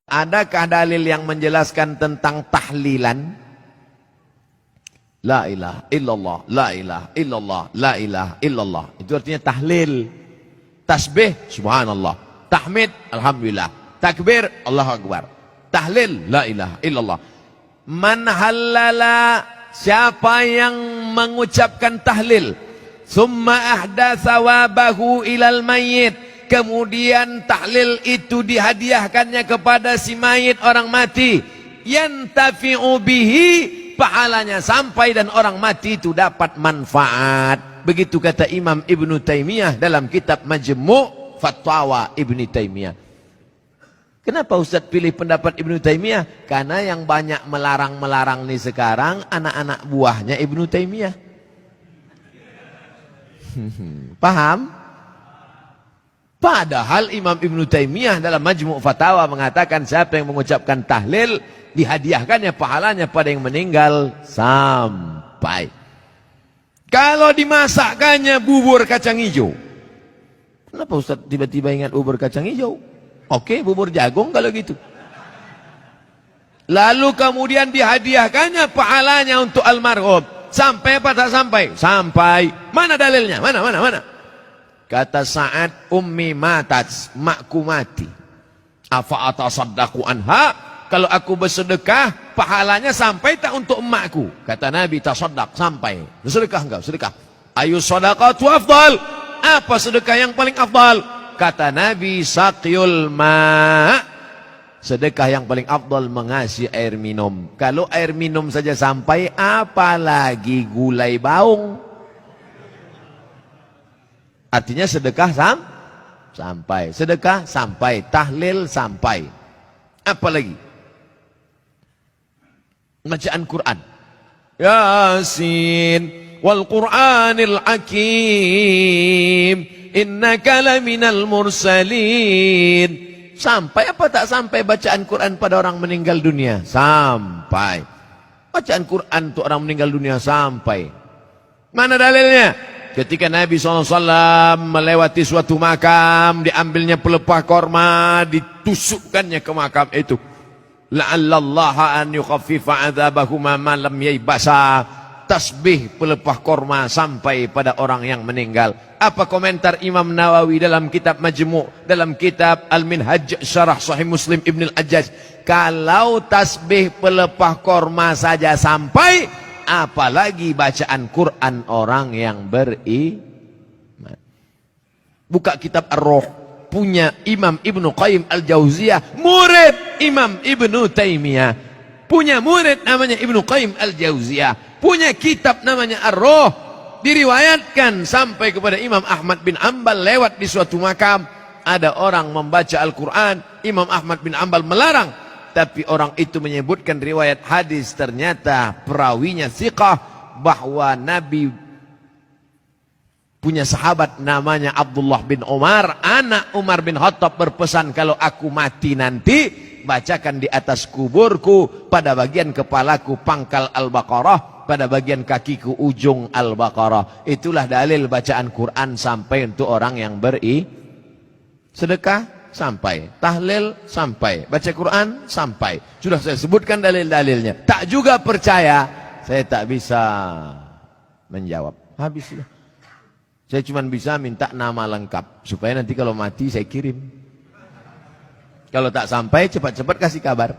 Adakah dalil yang menjelaskan tentang tahlilan? La ilaha illallah, la ilaha illallah, la ilaha illallah. Itu artinya tahlil. Tasbih, subhanallah. Tahmid, alhamdulillah. Takbir, Allahu akbar. Tahlil, la ilaha illallah. Man halala, siapa yang mengucapkan tahlil, summa ahda thawabahu ilal mayyit, kemudian tahlil itu dihadiahkannya kepada si mayit, orang mati, yantafi'u bihi, pahalanya sampai dan orang mati itu dapat manfaat. Begitu kata Imam Ibnu Taimiyah dalam kitab Majmu' Fatwa Ibnu Taimiyah. Kenapa Ustaz pilih pendapat Ibnu Taimiyah? Karena yang banyak melarang-melarang nih sekarang anak-anak buahnya Ibnu Taimiyah. Paham? Padahal Imam Ibnu Taimiyah dalam Majmu' Fatawa mengatakan siapa yang mengucapkan tahlil dihadiahkannya pahalanya pada yang meninggal sampai. Kalau dimasakkannya bubur kacang hijau. Kenapa Ustaz tiba-tiba ingat bubur kacang hijau? Oke, bubur jagung kalau gitu. Lalu kemudian dihadiahkannya pahalanya untuk almarhum. Sampai apa tak sampai? Sampai. Mana dalilnya? Mana? Kata Sa'ad, ummi matat, makku mati. Afa atasaddaqu anha? Kalau aku bersedekah, pahalanya sampai tak untuk emakku? Kata Nabi, tasaddaq, sampai. Bersedekah enggak? Sedekah. Ayu sadaqatu afdal. Apa sedekah yang paling afdal? Kata Nabi, saqyul ma'. Sedekah yang paling afdal mengasih air minum. Kalau air minum saja sampai, apalagi gulai baung. Artinya sedekah sampai. Sedekah sampai. Tahlil sampai. Apa lagi? Bacaan Quran. Yasin wal Qur'anil Hakim. Innaka laminal mursalin. Sampai apa tak sampai bacaan Quran pada orang meninggal dunia? Sampai. Bacaan Quran untuk orang meninggal dunia sampai. Mana dalilnya? Ketika Nabi SAW melewati suatu makam, diambilnya pelepah korma, ditusukkannya ke makam itu. La'allallaha an yukhaffifa adzabahuma ma lam yaybasa. Tasbih pelepah korma sampai pada orang yang meninggal. Apa komentar Imam Nawawi dalam kitab Majmu', dalam kitab Al-Minhaj Syarah Sahih Muslim Ibn Al-Ajjaj? Kalau tasbih pelepah korma saja sampai, apalagi bacaan Quran orang yang beriman. Buka kitab Ar-Ruh, punya Imam Ibnu Qayyim Al-Jauziyah, murid Imam Ibnu Taimiyah. Punya murid namanya Ibnu Qayyim Al-Jauziyah. Punya kitab namanya Ar-Ruh. Diriwayatkan sampai kepada Imam Ahmad bin Ambal lewat di suatu makam. Ada orang membaca Al-Quran. Imam Ahmad bin Ambal melarang. Tapi orang itu menyebutkan riwayat hadis. Ternyata perawinya thiqah. Bahwa Nabi punya sahabat namanya Abdullah bin Umar. Anak Umar bin Khattab berpesan, kalau aku mati nanti, bacakan di atas kuburku, pada bagian kepalaku pangkal Al-Baqarah, pada bagian kakiku ujung Al-Baqarah. Itulah dalil bacaan Quran sampai untuk orang yang sedekah sampai, tahlil sampai, baca Quran sampai. Sudah saya sebutkan dalil-dalilnya. Tak juga percaya, saya tak bisa menjawab. Habis sudah. Saya cuma bisa minta nama lengkap supaya nanti kalau mati saya kirim. Kalau tak sampai cepat-cepat kasih kabar.